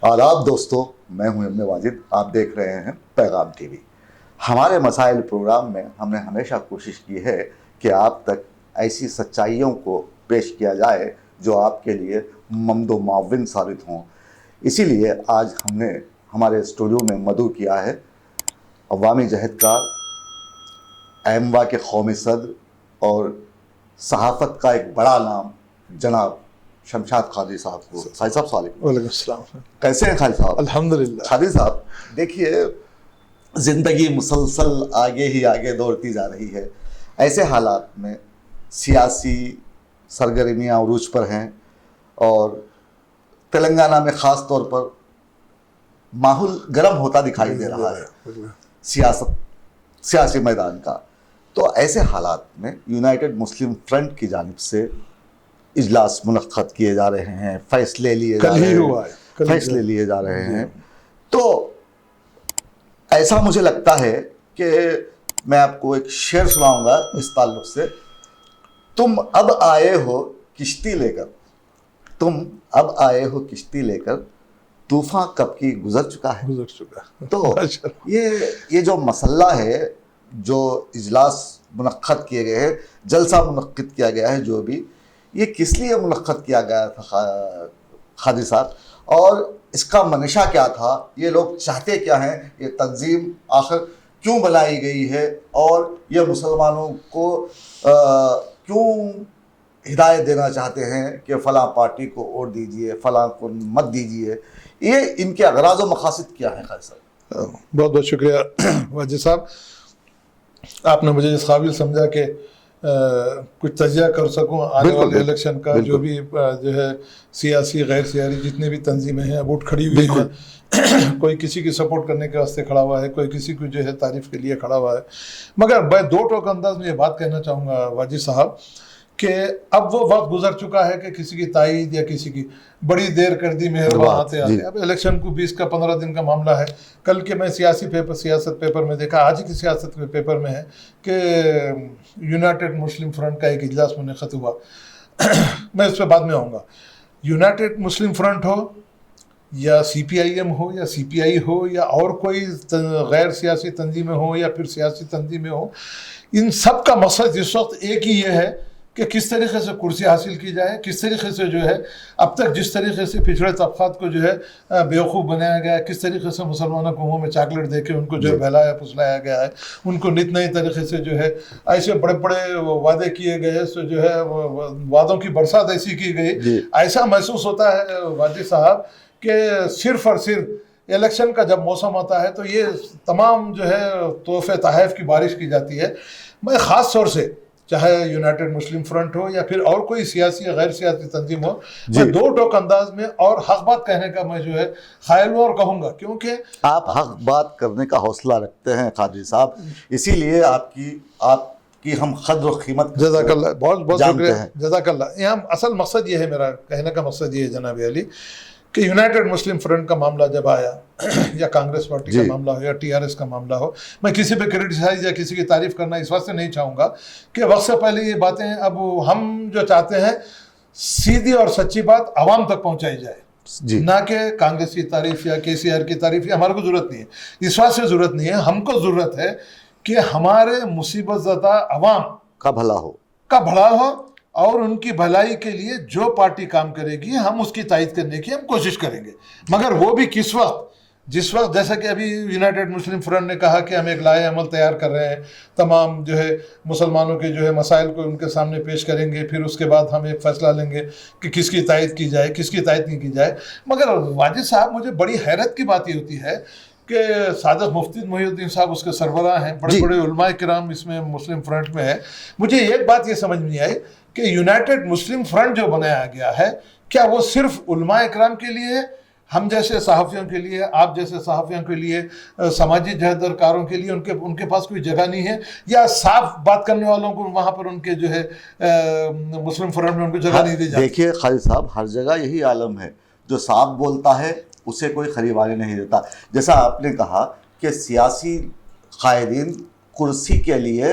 آداب دوستو، میں ہوں ابن واجد، آپ دیکھ رہے ہیں پیغام ٹی وی۔ ہمارے مسائل پروگرام میں ہم نے ہمیشہ کوشش کی ہے کہ آپ تک ایسی سچائیوں کو پیش کیا جائے جو آپ کے لیے ممد و معاون ثابت ہوں۔ اسی لیے آج ہم نے ہمارے اسٹوڈیو میں مدعو کیا ہے عوامی جہد کار، ایموا کے قومی صدر اور صحافت کا ایک بڑا نام جناب شمشاد قادری صاحب کو۔ قادری صاحب السلام علیکم۔ وعلیکم السلام۔ کیسے ہیں قادری صاحب؟ الحمدللہ۔ قادری صاحب دیکھیے، زندگی مسلسل آگے ہی آگے دوڑتی جا رہی ہے۔ ایسے حالات میں سیاسی سرگرمیاں عروج پر ہیں اور تلنگانہ میں خاص طور پر ماحول گرم ہوتا دکھائی دے رہا ہے سیاسی میدان کا۔ تو ایسے حالات میں یونائٹڈ مسلم فرنٹ کی جانب سے اجلاس منعقد کیے جا رہے ہیں، فیصلے لیے جا رہے ہیں۔ تو ایسا مجھے لگتا ہے کہ میں آپ کو ایک شعر سناؤں گا اس تعلق سے۔ تم اب آئے ہو کشتی لے کر، طوفان کب کی گزر چکا ہے۔ تو یہ جو مسئلہ ہے، جو اجلاس منعقد کیے گئے ہیں، جلسہ منعقد کیا گیا ہے، جو بھی یہ کس لیے منعقد کیا گیا تھا قادری صاحب، اور اس کا منشا کیا تھا؟ یہ لوگ چاہتے کیا ہیں؟ یہ تنظیم آخر کیوں بنائی گئی ہے اور یہ مسلمانوں کو کیوں ہدایت دینا چاہتے ہیں کہ فلاں پارٹی کو ووٹ دیجئے، فلاں کو مت دیجئے؟ یہ ان کے اغراض و مقاصد کیا ہیں قادری صاحب؟ بہت بہت شکریہ واجد صاحب، آپ نے مجھے اس قابل سمجھا کہ کچھ تجزیہ کر سکوں آنے والے الیکشن کا۔ جو بھی جو ہے سیاسی غیر سیاسی جتنے بھی تنظیمیں ہیں اب اٹھ کھڑی ہوئی ہیں، کوئی کسی کی سپورٹ کرنے کے واسطے کھڑا ہوا ہے، کوئی کسی کو جو ہے تعریف کے لیے کھڑا ہوا ہے۔ مگر میں دو ٹوک انداز میں یہ بات کہنا چاہوں گا واجد صاحب کہ اب وہ وقت گزر چکا ہے کہ کسی کی تائید یا کسی کی بڑی دیر کر دی مہربان آتے آتے۔ اب الیکشن کو 20 کا 15 دن کا معاملہ ہے۔ کل کے میں سیاست پیپر میں دیکھا، آج کی سیاست کے پیپر میں ہے کہ یونائٹڈ مسلم فرنٹ کا ایک اجلاس منعقد ہوا۔ میں اس پہ بعد میں آؤں گا۔ یونائٹڈ مسلم فرنٹ ہو یا سی پی آئی ایم ہو یا سی پی آئی ہو یا اور کوئی غیر سیاسی تنظیمیں ہوں یا پھر سیاسی تنظیمیں ہوں، ان سب کا مقصد اس وقت ایک ہی یہ ہے کہ کس طریقے سے کرسی حاصل کی جائے، کس طریقے سے جو ہے اب تک جس طریقے سے پچھڑے طبقات کو جو ہے بیوقوف بنایا گیا ہے، کس طریقے سے مسلمانوں کو منہ میں چاکلیٹ دے کے ان کو جو ہے بہلایا پھسلایا گیا ہے، ان کو نت نئے طریقے سے جو ہے ایسے بڑے بڑے وعدے کیے گئے، سو جو ہے وعدوں کی برسات ایسی کی گئی۔ ایسا محسوس ہوتا ہے واجد صاحب کہ صرف اور صرف الیکشن کا جب موسم آتا ہے تو یہ تمام جو ہے تحفے تحائف کی بارش کی جاتی ہے۔ میں خاص طور سے چاہے یونائٹڈ مسلم فرنٹ ہو یا پھر اور کوئی سیاسی یا غیر سیاسی تنظیم ہو، میں دو ٹوک انداز میں اور حق بات کہنے کا میں جو ہے خیال ہوں اور کہوں گا، کیونکہ آپ حق بات کرنے کا حوصلہ رکھتے ہیں قادری صاحب، اسی لیے آپ کی ہم قدر و قیمت جزاک اللہ، بہت بہت جانتے شکریہ، ہیں۔ جزاک اللہ۔ یہاں اصل مقصد یہ ہے، میرا کہنے کا مقصد یہ ہے جناب علی کہ یونائٹڈ مسلم فرنٹ کا معاملہ جب آیا یا کانگریس پارٹی کا معاملہ ہو یا ٹی آر ایس کا معاملہ ہو، میں کسی پہ کرٹیسائز یا کسی کی تعریف کرنا اس واسطے نہیں چاہوں گا کہ وقت سے پہلے یہ باتیں اب ہم جو چاہتے ہیں سیدھی اور سچی بات عوام تک پہنچائی جائے، نہ کہ کانگریس کی تعریف یا کے سی آر کی تعریف، یا ہمارے کو ضرورت نہیں ہے، اس واسطے ضرورت نہیں ہے۔ ہم کو ضرورت ہے کہ ہمارے مصیبت زدہ عوام کا بھلا ہو اور ان کی بھلائی کے لیے جو پارٹی کام کرے گی ہم اس کی تائید کرنے کی ہم کوشش کریں گے۔ مگر وہ بھی کس وقت؟ جس وقت جیسا کہ ابھی یونائٹڈ مسلم فرنٹ نے کہا کہ ہم ایک لائحہ عمل تیار کر رہے ہیں، تمام جو ہے مسلمانوں کے جو ہے مسائل کو ان کے سامنے پیش کریں گے، پھر اس کے بعد ہم ایک فیصلہ لیں گے کہ کس کی تائید کی جائے، کس کی تائید نہیں کی جائے۔ مگر واجد صاحب مجھے بڑی حیرت کی بات یہ ہوتی ہے کہ صادق مفتی محی الدین صاحب اس کے سربراہ ہیں، بڑے بڑے علماء کرام اس میں مسلم فرنٹ میں ہے۔ مجھے ایک بات یہ سمجھ نہیں آئی کہ یونائٹڈ مسلم فرنٹ جو بنایا گیا ہے کیا وہ صرف علماء اکرام کے لیے ہے، ہم جیسے صحافیوں کے لیے، آپ جیسے صحافیوں کے لیے، سماجی جہدرکاروں کے لیے ان کے پاس کوئی جگہ نہیں ہے، یا صاف بات کرنے والوں کو وہاں پر ان کے جو ہے مسلم فرنٹ میں ان کو جگہ نہیں دی جاتی؟ دیکھیے قادری صاحب، ہر جگہ یہی عالم ہے، جو صاف بولتا ہے اسے کوئی خریداری نہیں دیتا۔ جیسا آپ نے کہا کہ سیاسی قائدین کرسی کے لیے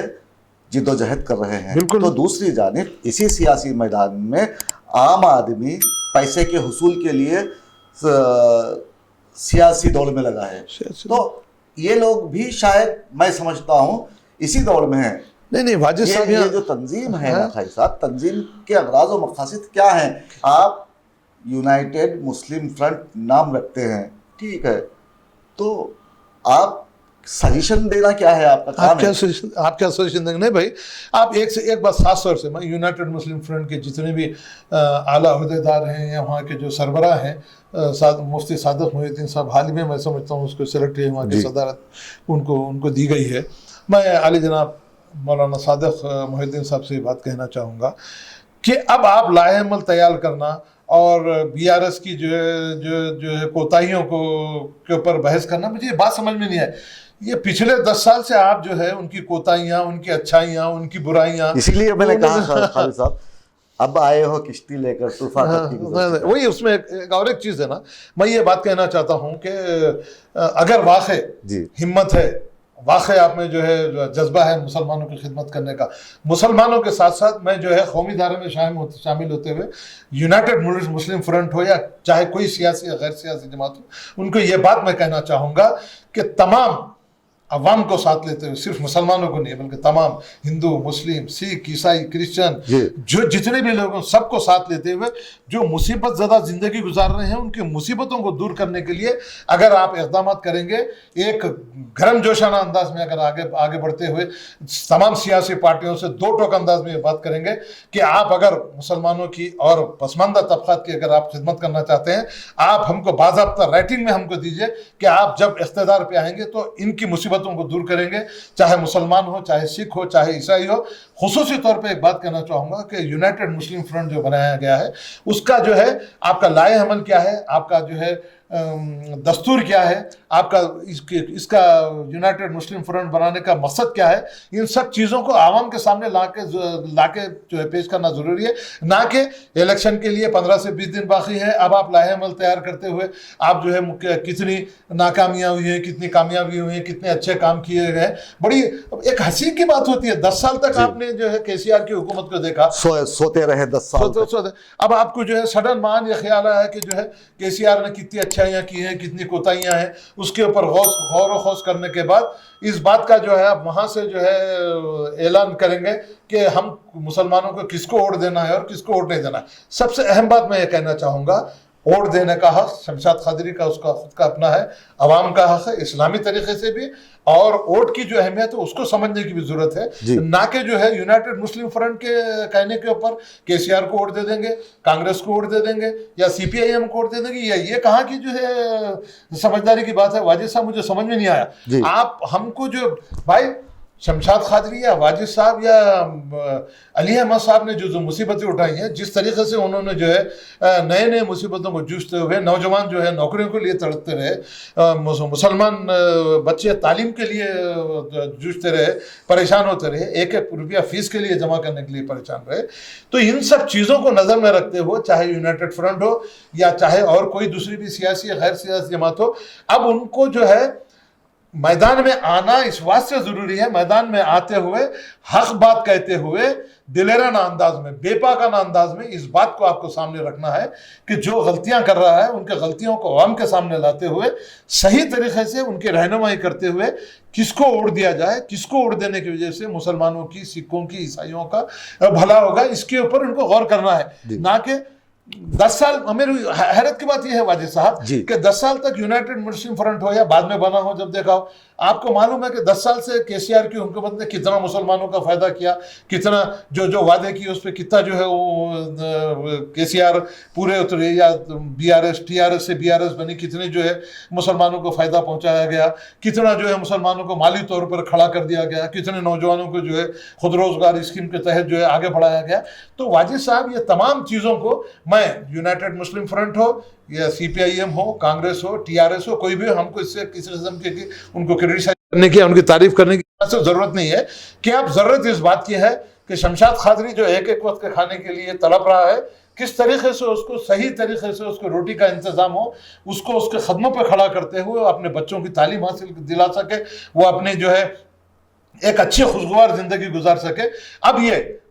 جد و جہد کر رہے ہیں، تو دوسری جانب اسی سیاسی میدان میں عام آدمی پیسے کے حصول کے لیے سیاسی دوڑ میں لگا ہے. تو یہ لوگ بھی شاید میں سمجھتا ہوں اسی دوڑ میں ہیں. نہیں واجد صاحب یہ جو تنظیم ہے نقائی صاحب، تنظیم کے اغراض و مقاصد کیا ہیں؟ آپ یونائٹڈ مسلم فرنٹ نام رکھتے ہیں، ٹھیک ہے، تو آپ سجیشن دینا کیا ہے؟ آپ کا کام ہے. آپ کیا سجیشن دیں گے؟ نہیں بھائی، آپ ایک سے ایک بات خاص طور سے میں یونائٹڈ مسلم فرنٹ کے جتنے بھی اعلیٰ عہدیدار ہیں یا وہاں کے جو سربراہ ہیں، مفتی صادق محی الدین صاحب حال ہی میں سمجھتا ہوں اس کو سیکرٹری وہاں کی صدارت ان کو دی گئی ہے. میں عالی جناب مولانا صادق محی الدین صاحب سے یہ بات کہنا چاہوں گا کہ اب آپ لائحہ عمل تیار کرنا اور بی آر ایس کی جو ہے کوتاہیوں کے اوپر بحث کرنا، مجھے یہ بات سمجھ میں نہیں آئی. یہ پچھلے 10 سال سے آپ جو ہے ان کی کوتاہیاں، ان کی اچھائیاں، ان کی برائیاں، اسی لیے میں نے کہا خالد صاحب اب آئے ہو کشتی لے کر طوفان. وہی اس میں ایک چیز ہے نا، میں یہ بات کہنا چاہتا ہوں کہ اگر واقع ہمت ہے، واقع آپ میں جو ہے جذبہ ہے مسلمانوں کی خدمت کرنے کا، مسلمانوں کے ساتھ ساتھ میں جو ہے قومی دھارے میں شامل ہوتے ہوئے یونائٹڈ مسلم فرنٹ ہو یا چاہے کوئی سیاسی یا غیر سیاسی جماعت ہو، ان کو یہ بات میں کہنا چاہوں گا کہ تمام عوام کو ساتھ لیتے ہوئے، صرف مسلمانوں کو نہیں بلکہ تمام ہندو، مسلم، سکھ، عیسائی، کرسچن، جو جتنے بھی لوگ ہیں سب کو ساتھ لیتے ہوئے جو مصیبت زدہ زندگی گزار رہے ہیں ان کی مصیبتوں کو دور کرنے کے لیے اگر آپ اقدامات کریں گے، ایک گرم جوشانہ انداز میں اگر آگے بڑھتے ہوئے تمام سیاسی پارٹیوں سے دو ٹوک انداز میں یہ بات کریں گے کہ آپ اگر مسلمانوں کی اور پسماندہ طبقات کی اگر آپ خدمت کرنا چاہتے ہیں، آپ ہم کو باضابطہ رائٹنگ میں ہم کو دیجئے کہ آپ جب اقتدار پہ آئیں گے تو ان کی مصیبت کو دور کریں گے، چاہے مسلمان ہو، چاہے سکھ ہو، چاہے عیسائی ہو. خصوصی طور پہ ایک بات کہنا چاہوں گا کہ یونائٹڈ مسلم فرنٹ جو بنایا گیا ہے اس کا جو ہے آپ کا لائحہ عمل کیا ہے، آپ کا جو ہے دستور کیا ہے، آپ کا اس کا یونائٹڈ مسلم فرنٹ بنانے کا مقصد کیا ہے، ان سب چیزوں کو عوام کے سامنے لا کے جو ہے پیش کرنا ضروری ہے. نہ کہ الیکشن کے لیے 15 سے 20 دن باقی ہے، اب آپ لائحہ عمل تیار کرتے ہوئے آپ جو ہے کتنی ناکامیاں ہوئی ہیں، کتنی کامیابی ہوئی ہیں، کتنے اچھے کام کیے گئے. بڑی ایک حسین کی بات ہوتی ہے، 10 سال تک آپ نے جو ہے کے سی آر کی حکومت کو دیکھا، سوتے رہے 10 سال. اب آپ کو جو ہے سڈن مان یہ خیال آیا کہ جو ہے کے سی آر نے کتنی اچھائیاں کی ہیں، کتنی کوتاہیاں ہیں. اس کے اوپر غور و خوض کرنے کے بعد اس بات کا جو ہے اب وہاں سے جو ہے اعلان کریں گے کہ ہم مسلمانوں کو کس کو ووٹ دینا ہے اور کس کو ووٹ نہیں دینا ہے. سب سے اہم بات میں یہ کہنا چاہوں گا، ووٹ دینے کا حق شمشاد قادری کا اس کا خود کا اپنا ہے، عوام کا حق ہے اسلامی طریقے سے بھی، اور ووٹ کی جو اہمیت ہے اس کو سمجھنے کی بھی ضرورت ہے. نہ کہ جو ہے یونائٹڈ مسلم فرنٹ کے کہنے کے اوپر کے سی آر کو ووٹ دے دیں گے، کانگریس کو ووٹ دے دیں گے یا سی پی آئی ایم کو ووٹ دے دیں گے، یہ کہاں کی جو ہے سمجھداری کی بات ہے. واجد صاحب مجھے سمجھ میں نہیں آیا. آپ ہم کو جو بھائی شمشاد قادری یا واجد صاحب یا علی احمد صاحب نے جو مصیبتیں اٹھائی ہیں، جس طریقے سے انہوں نے جو ہے نئے مصیبتوں کو جوجھتے ہوئے، نوجوان جو ہے نوکریوں کے لیے تڑپتے رہے، مسلمان بچے تعلیم کے لیے جوجھتے رہے، پریشان ہوتے رہے، ایک روپیہ فیس کے لیے جمع کرنے کے لیے پریشان رہے. تو ان سب چیزوں کو نظر میں رکھتے ہوئے چاہے یونائٹڈ فرنٹ ہو یا چاہے اور کوئی دوسری بھی سیاسی یا غیر سیاسی جماعت ہو، اب ان کو جو ہے میدان میں آنا اس واسطے ضروری ہے، میدان میں آتے ہوئے حق بات کہتے ہوئے دلیرانہ انداز میں، بے پاکانہ انداز میں اس بات کو آپ کو سامنے رکھنا ہے کہ جو غلطیاں کر رہا ہے ان کے غلطیوں کو عوام کے سامنے لاتے ہوئے صحیح طریقے سے ان کی رہنمائی کرتے ہوئے کس کو ووٹ دیا جائے، کس کو ووٹ دینے کی وجہ سے مسلمانوں کی، سکھوں کی، عیسائیوں کا بھلا ہوگا، اس کے اوپر ان کو غور کرنا ہے. نہ کہ 10 سال، میری حیرت کی بات یہ ہے واجد صاحب کہ 10 سال تک یونائٹڈ مسلم فرنٹ ہو یا بعد میں بنا ہو، جب دیکھا ہو آپ کو معلوم ہے کہ 10 سال سے کے سی آر کی حکومت نے کتنا مسلمانوں کا فائدہ کیا، کتنا جو وعدے کیے اس پہ کتنا جو ہے وہ کے سی آر پورے اترے، یا B R S T R S سے بی آر ایس بنی، کتنے جو ہے مسلمانوں کو فائدہ پہنچایا گیا، کتنا جو ہے مسلمانوں کو مالی طور پر کھڑا کر دیا گیا، کتنے نوجوانوں کو جو ہے خود روزگار اسکیم کے تحت جو ہے آگے بڑھایا گیا. تو واجد صاحب یہ تمام چیزوں کو میں یونائٹڈ مسلم فرنٹ ہو یا سی پی آئی ایم ہو، کانگریس ہو، ٹی آر ایس ہو، کوئی بھی ہم کو اس سے کسی قسم کے ان کو کرٹیسائز کرنے کی، ان کی تعریف کرنے کی ضرورت نہیں ہے. کہ اب ضرورت اس بات کی ہے کہ شمشاد قادری جو ایک وقت کے کھانے کے لیے تڑپ رہا ہے، کس طریقے سے اس کو صحیح طریقے سے اس کو روٹی کا انتظام ہو، اس کو اس کے قدموں پہ کھڑا کرتے ہوئے اپنے بچوں کی تعلیم حاصل دلا سکے، وہ اپنے جو ہے ایک اچھی خوشگوار زندگی گزار سکے. اب یہ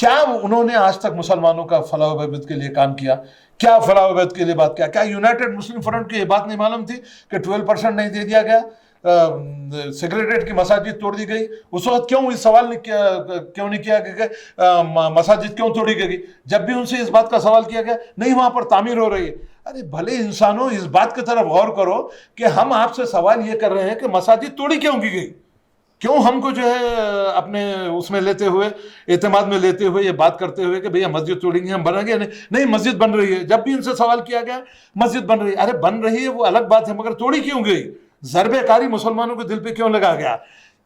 کیا انہوں نے آج تک مسلمانوں کا فلاح و بہبود کے لیے کام کیا؟ کیا فلاح و بہبود کے لیے بات کیا یونائٹڈ مسلم فرنٹ کو یہ بات نہیں معلوم تھی کہ 12% نہیں دے دیا گیا، سیکریٹریٹ کی مساجد توڑ دی گئی؟ اس وقت کیوں اس سوال کیوں نہیں کیا کہ مساجد کیوں توڑی گئی؟ جب بھی ان سے اس بات کا سوال کیا گیا نہیں وہاں پر تعمیر ہو رہی ہے. ارے بھلے انسانوں اس بات کی طرف غور کرو کہ ہم آپ سے سوال یہ کر رہے ہیں کہ مساجد توڑی کیوں کی گئی؟ کیوں ہم کو جو ہے اپنے اس میں لیتے ہوئے، اعتماد میں لیتے ہوئے یہ بات کرتے ہوئے کہ بھئی مسجد توڑیں گے ہم بنائیں گے؟ نہیں مسجد بن رہی ہے. جب بھی ان سے سوال کیا گیا مسجد بن رہی ہے. ارے بن رہی ہے وہ الگ بات ہے، مگر توڑی کیوں گئی؟ ضرب کاری مسلمانوں کے دل پہ کیوں لگا گیا؟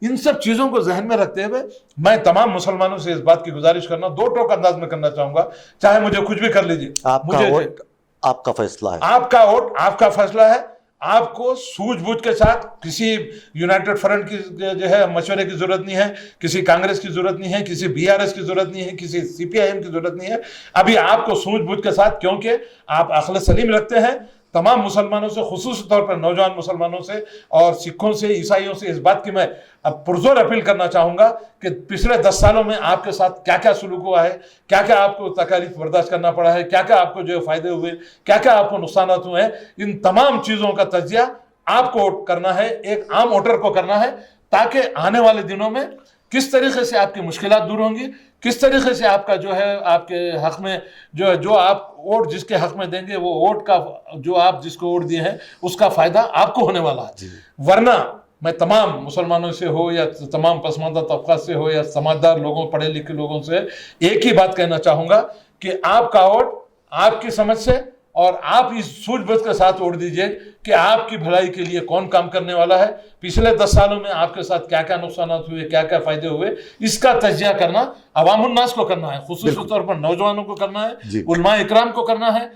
ان سب چیزوں کو ذہن میں رکھتے ہوئے میں تمام مسلمانوں سے اس بات کی گزارش کرنا 2 ٹوک انداز میں کرنا چاہوں گا، چاہے مجھے کچھ بھی کر لیجیے، آپ کا ووٹ آپ کا فیصلہ ہے، آپ کا ووٹ آپ کا فیصلہ ہے. آپ کو سوجھ بوجھ کے ساتھ کسی یونائٹڈ فرنٹ کی جو ہے مشورے کی ضرورت نہیں ہے، کسی کانگریس کی ضرورت نہیں ہے، کسی BRS کی ضرورت نہیں ہے، کسی CPIM کی ضرورت نہیں ہے. ابھی آپ کو سوجھ بوجھ کے ساتھ، کیونکہ آپ عقل سلیم رکھتے ہیں، تمام مسلمانوں سے، خصوصی طور پر نوجوان مسلمانوں سے اور سکھوں سے، عیسائیوں سے اس بات کی میں اب پرزور اپیل کرنا چاہوں گا کہ پچھلے 10 سالوں میں آپ کے ساتھ کیا کیا سلوک ہوا ہے، کیا کیا آپ کو تکالیف برداشت کرنا پڑا ہے، کیا کیا آپ کو جو فائدے ہوئے، کیا کیا آپ کو نقصانات ہوئے ہیں، ان تمام چیزوں کا تجزیہ آپ کو کرنا ہے، ایک عام ووٹر کو کرنا ہے، تاکہ آنے والے دنوں میں کس طریقے سے آپ کی مشکلات دور ہوں گی، کس طریقے سے آپ کا جو ہے آپ کے حق میں جو آپ ووٹ جس کے حق میں دیں گے وہ ووٹ کا جو آپ جس کو ووٹ دیے ہیں اس کا فائدہ آپ کو ہونے والا ہے. ورنہ میں تمام مسلمانوں سے ہو یا تمام پسماندہ طبقات سے ہو یا سمجھدار لوگوں، پڑھے لکھے لوگوں سے ایک ہی بات کہنا چاہوں گا کہ آپ کا ووٹ آپ کی سمجھ سے اور آپ اس سوچ بوجھ کے ساتھ ووٹ دیجئے کہ آپ کی بھلائی کے لیے کون کام کرنے والا ہے، پچھلے 10 سالوں میں آپ کے ساتھ کیا کیا نقصانات ہوئے، کیا کیا فائدے ہوئے، اس کا تجزیہ کرنا عوام الناس کو کرنا ہے، خصوصی طور پر نوجوانوں کو کرنا ہے، علماء اکرام کو کرنا ہے.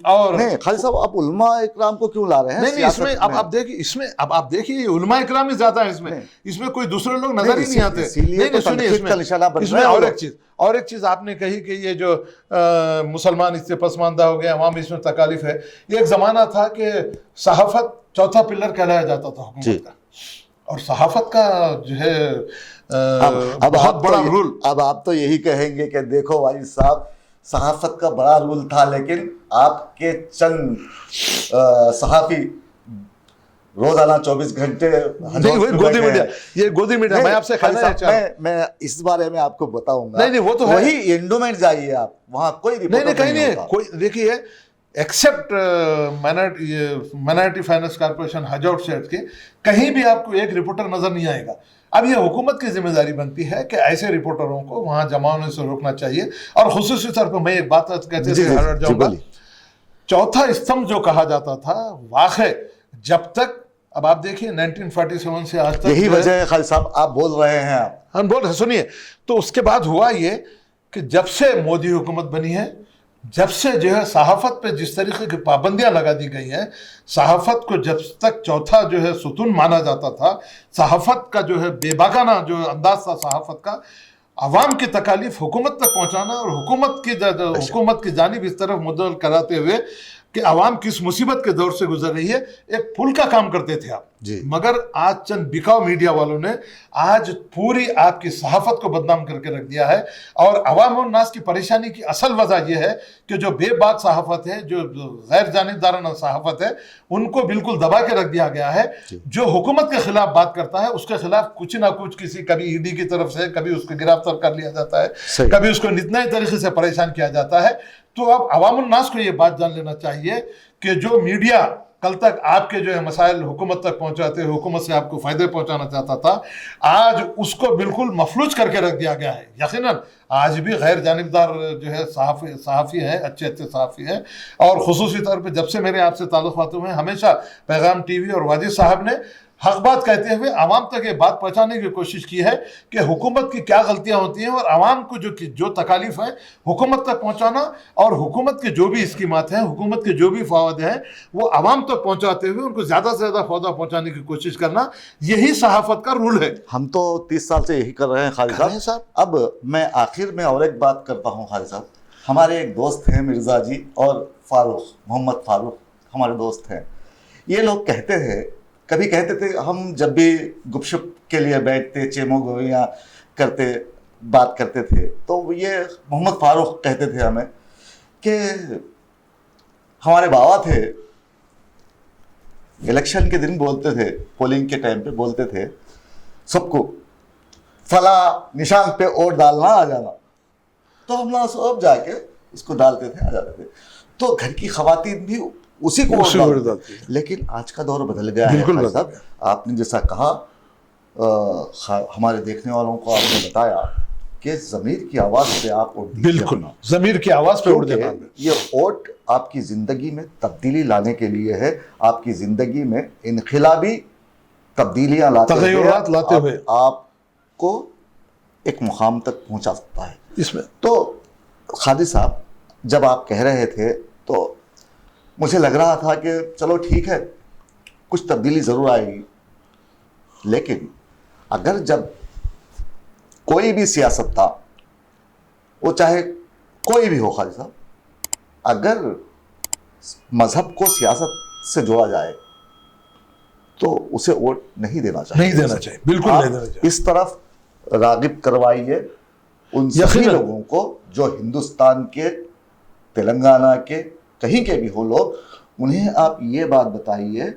اور نہیں خالد صاحب آپ علماء اکرام کو کیوں لا رہے ہیں؟ نہیں اس میں اب آپ دیکھیے علماء اکرام ہی زیادہ ہے، اس میں کوئی دوسرے لوگ نظر ہی نہیں آتے. نہیں سنیے، اس میں اور ایک چیز آپ نے کہی کہ یہ جو مسلمان اس سے پسماندہ ہو گئے، عوام اس میں تکالیف ہے. ایک زمانہ تھا کہ صحافت چوتھا پلر کہلایا جاتا تھا حکومت کا، اور صحافت کا جو ہے بہت بڑا رول. اب آپ تو یہی کہیں گے کہ دیکھو واجد صاحب صحافت کا بڑا رول تھا، لیکن آپ کے چند صحافی روزانہ 24 گھنٹے یہ گودی میڈیا میں آپ سے میں اس بارے میں آپ کو بتاؤں گا. نہیں وہ تو وہی انڈومنٹ جائیے آپ، وہاں کوئی نہیں کہیں نہیں کوئی. دیکھیے ایکسپٹ مائنارٹی فائنانس کارپوریشن حج آؤٹ سیٹ کے کہیں بھی آپ کو ایک رپورٹر نظر نہیں آئے گا. اب یہ حکومت کی ذمہ داری بنتی ہے کہ ایسے رپورٹروں کو وہاں جمع ہونے سے روکنا چاہیے. اور خصوصی طور پر میں ایک بات کہتے تھے ہٹ جاؤں گا، چوتھا استمبھ جو کہا جاتا تھا واقع جب تک، اب آپ دیکھیے 1947 سے آج تک یہی وجہ ہے خالد صاحب آپ بول رہے ہیں، ہم بول رہے ہیں. سنیے تو اس کے بعد ہوا یہ کہ جب سے مودی حکومت بنی ہے، جب سے جو ہے صحافت پہ جس طریقے کی پابندیاں لگا دی گئی ہیں، صحافت کو جب تک چوتھا جو ہے ستون مانا جاتا تھا، صحافت کا جو ہے بے باکانہ جو انداز تھا صحافت کا، عوام کی تکالیف حکومت تک پہنچانا اور حکومت کی جانب اس طرف مدعو کراتے ہوئے کہ عوام کس مصیبت کے دور سے گزر رہی ہے، ایک پل کا کام کرتے تھے آپ. مگر آج چند بکاؤ میڈیا والوں نے آج پوری آپ کی صحافت کو بدنام کر کے رکھ دیا ہے. اور عوام الناس کی پریشانی کی اصل وجہ یہ ہے کہ جو بے باک صحافت ہے، جو غیر جانبدارانہ صحافت ہے، ان کو بالکل دبا کے رکھ دیا گیا ہے. جو حکومت کے خلاف بات کرتا ہے اس کے خلاف کچھ نہ کچھ کبھی ED کی طرف سے کبھی اس کو گرفتار کر لیا جاتا ہے، کبھی اس کو نئی طریقے سے پریشان کیا جاتا ہے. تو اب عوام الناس کو یہ بات جان لینا چاہیے کہ جو میڈیا کل تک آپ کے جو ہے مسائل حکومت تک پہنچاتے، حکومت سے آپ کو فائدے پہنچانا چاہتا تھا، آج اس کو بالکل مفلوج کر کے رکھ دیا گیا ہے. یقیناً آج بھی غیر جانبدار جو ہے صحافی ہیں، اچھے صحافی ہیں. اور خصوصی طور پہ جب سے میرے آپ سے تعلقات ہوئے ہیں، ہمیشہ پیغام ٹی وی اور واجد صاحب نے حق بات کہتے ہوئے عوام تک یہ بات پہنچانے کی کوشش کی ہے کہ حکومت کی کیا غلطیاں ہوتی ہیں اور عوام کو جو تکالیف ہیں حکومت تک پہنچانا، اور حکومت کے جو بھی اسکیمات ہیں، حکومت کے جو بھی فوائد ہیں، وہ عوام تک پہنچاتے ہوئے ان کو زیادہ سے زیادہ فائدہ پہنچانے کی کوشش کرنا، یہی صحافت کا رول ہے. ہم تو 30 سال سے یہی کر رہے ہیں خالد صاحب. اب میں آخر میں اور ایک بات کرتا ہوں خالد صاحب. ہمارے ایک دوست ہیں مرزا جی اور محمد فاروق ہمارے دوست ہیں. یہ لوگ کبھی کہتے تھے، ہم جب بھی گپ شپ کے لیے بیٹھتے، چیمو گوئیاں کرتے، بات کرتے تھے تو یہ محمد فاروق کہتے تھے ہمیں کہ ہمارے بابا تھے الیکشن کے دن بولتے تھے, پولنگ کے ٹائم پہ بولتے تھے سب کو فلاں نشان پہ ووٹ ڈالنا آ جانا, تو ہم لوگ سب جا کے اس کو ڈالتے تھے, آ جاتے تھے. تو گھر کی خواتین بھی اسی کو ووٹ ڈالتی ہیں. لیکن آج کا دور بدل گیا ہے صاحب. آپ نے جیسا کہا, ہمارے دیکھنے والوں کو آپ نے بتایا کہ ضمیر کی آواز پہ آپ ووٹ دیجیے. بالکل ضمیر کی آواز پہ ووٹ دینا. یہ ووٹ آپ کی زندگی میں تبدیلی لانے کے لیے ہے, آپ کی زندگی میں انقلابی تبدیلیاں تغیرات لاتے ہوئے آپ کو ایک مقام تک پہنچا سکتا ہے اس میں. تو قاضی صاحب جب آپ کہہ رہے تھے تو مجھے لگ رہا تھا کہ چلو ٹھیک ہے کچھ تبدیلی ضرور آئے گی, لیکن اگر جب کوئی بھی سیاست تھا, وہ چاہے کوئی بھی ہو قاضی صاحب, اگر مذہب کو سیاست سے جوڑا جائے تو اسے ووٹ نہیں دینا چاہیے. نہیں دینا چاہیے, بالکل نہیں دینا چاہیے. اس طرف راغب کروائیے ان سبھی لوگوں کو جو ہندوستان کے, تلنگانہ کے, کہیں کے بھی ہو لوگ, انہیں آپ یہ بات بتائیے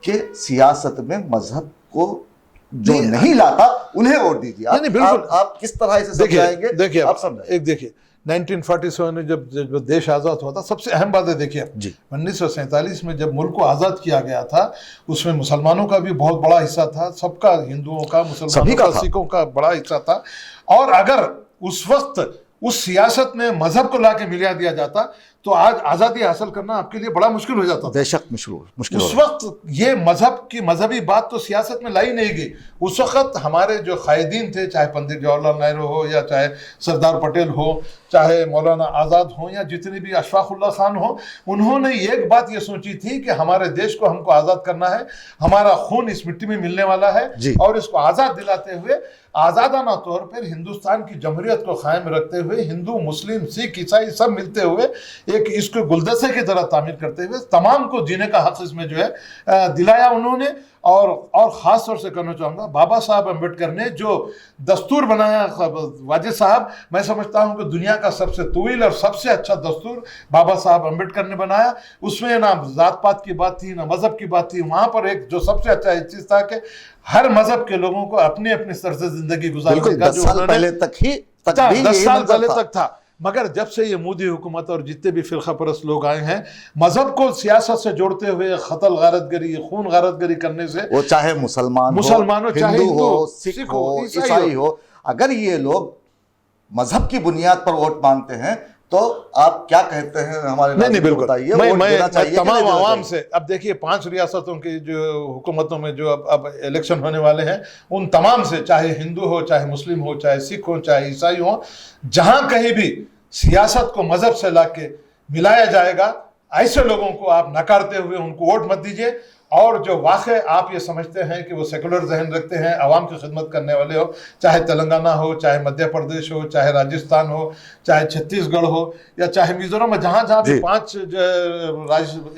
کہ سیاست میں مذہب کو جو نہیں لاتا انہیں ووٹ دیجیے. آپ کس طرح سے سمجھائیں گے؟ دیکھیے آپ ایک دیکھیے 1947 میں جب دیش آزاد ہوا تھا, سب سے اہم بات ہے دیکھیے 1947 میں جب ملک کو آزاد کیا گیا تھا, اس میں مسلمانوں کا بھی بہت بڑا حصہ تھا, سب کا, ہندوؤں کا, مسلمانوں کا, سکھوں کا بڑا حصہ تھا. اور اگر اس وقت اس سیاست میں مذہب کو لا کے ملا دیا جاتا تو آج آزادی حاصل کرنا آپ کے لیے بڑا مشکل ہو جاتا. بے شک مشکل. اس وقت یہ مذہب کی مذہبی بات تو سیاست میں لائی نہیں گئی. اس وقت ہمارے جو قائدین تھے, چاہے پنڈت جواہر لال نہرو ہو, یا چاہے سردار پٹیل ہو, چاہے مولانا آزاد ہوں, یا جتنے بھی اشفاق اللہ خان ہو, انہوں نے ایک بات یہ سوچی تھی کہ ہمارے دیش کو ہم کو آزاد کرنا ہے, ہمارا خون اس مٹی میں ملنے والا ہے, اور اس کو آزاد دلاتے ہوئے آزادانہ طور پر ہندوستان کی جمہوریت کو قائم رکھتے ہوئے ہندو, مسلم, سکھ, عیسائی سب ملتے ہوئے ایک اس کو گلدستے کی طرح تعمیر کرتے ہوئے تمام کو جینے کا حق اس میں جو ہے دلایا انہوں نے. اور خاص طور سے کہنا چاہوں گا, بابا صاحب امبیڈکر نے جو دستور بنایا واجد صاحب, میں سمجھتا ہوں کہ دنیا کا سب سے طویل اور سب سے اچھا دستور بابا صاحب امبیڈکر نے بنایا. اس میں نہ ذات پات کی بات تھی, نہ مذہب کی بات تھی. وہاں پر ایک جو سب سے اچھا ایک چیز تھا کہ ہر مذہب کے لوگوں کو اپنے اپنے سر سے زندگی گزارنے کا, 10 سال پہلے تک ہی 10 سال پہلے تک تھا. مگر جب سے یہ مودی حکومت اور جتنے بھی فرقہ پرست لوگ آئے ہیں, مذہب کو سیاست سے جوڑتے ہوئے قتل غارت گری, خون غارت گری کرنے سے, وہ چاہے مسلمان ہو, چاہے ہندو ہو, سکھ ہو, عیسائی ہو, اگر یہ لوگ مذہب کی بنیاد پر ووٹ مانگتے ہیں تو آپ کیا کہتے ہیں ہمارے؟ نہیں بالکل, میں تمام عوام سے, اب دیکھیے 5 ریاستوں کی جو حکومتوں میں جو اب الیکشن ہونے والے ہیں, ان تمام سے, چاہے ہندو ہو, چاہے مسلم ہو, چاہے سکھ ہو, چاہے عیسائی ہو, جہاں کہیں بھی سیاست کو مذہب سے لا کے ملایا جائے گا, ایسے لوگوں کو آپ نکارتے ہوئے ان کو ووٹ مت دیجیے. اور جو واقع آپ یہ سمجھتے ہیں کہ وہ سیکولر ذہن رکھتے ہیں, عوام کی خدمت کرنے والے ہو, چاہے تلنگانہ ہو, چاہے مدھیہ پردیش ہو, چاہے راجستھان ہو, چاہے چھتیس گڑھ ہو, یا چاہے میزورم میں, جہاں بھی 5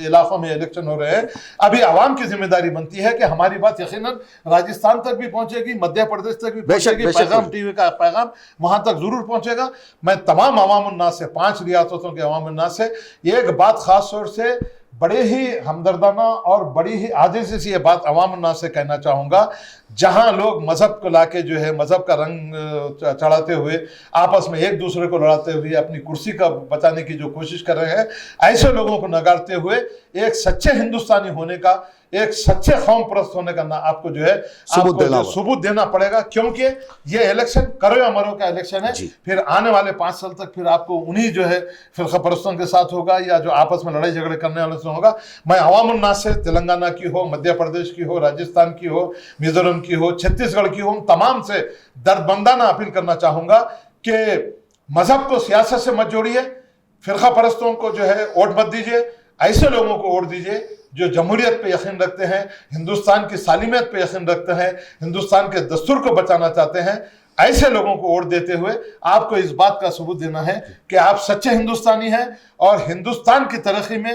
علاقوں میں الیکشن ہو رہے ہیں, ابھی عوام کی ذمہ داری بنتی ہے کہ ہماری بات یقیناً راجستھان تک بھی پہنچے گی, مدھیہ پردیش تک بھی پہنچے گی, پیغام ٹی وی کا پیغام وہاں تک ضرور پہنچے گا. میں تمام عوام الناس سے, 5 ریاستوں کے عوام الناس سے ایک بات خاص طور سے بڑے ہی ہمدردانہ اور بڑی ہی عاجزی سے یہ بات عوام الناس سے کہنا چاہوں گا, جہاں لوگ مذہب کو لا کے جو ہے مذہب کا رنگ چڑھاتے ہوئے, آپس میں ایک دوسرے کو لڑاتے ہوئے اپنی کرسی کا بچانے کی جو کوشش کر رہے ہیں, ایسے لوگوں کو نگارتے ہوئے ایک سچے ہندوستانی ہونے کا, ایک سچے قوم پرست ہونے کا آپ کو جو ہے ثبوت دینا پڑے گا. کیونکہ یہ الیکشن کرو یا مرو کا الیکشن ہے. پھر آنے والے 5 سال تک پھر آپ کو انہی جو ہے فرقہ پرستوں کے ساتھ ہوگا, یا جو آپس میں لڑائی جھگڑے کرنے والوں سے ہوگا. میں عوام الناس سے, تلنگانہ کی ہو, مدھیہ پردیش کی ہو, راجستھان کی ہو, میزورم کی ہو, چھتیس گڑھ کی ہو, تمام سے دردمندانہ اپیل کرنا چاہوں گا کہ مذہب کو سیاست سے مت جوڑیے, فرقہ پرستوں کو جو ہے ووٹ مت دیجیے, ایسے لوگوں کو ووٹ دیجیے جو جمہوریت پہ یقین رکھتے ہیں, ہندوستان کی سالمیت پہ یقین رکھتے ہیں, ہندوستان کے دستور کو بچانا چاہتے ہیں. ایسے لوگوں کو ووٹ دیتے ہوئے آپ کو اس بات کا ثبوت دینا ہے کہ آپ سچے ہندوستانی ہیں, اور ہندوستان کی ترقی میں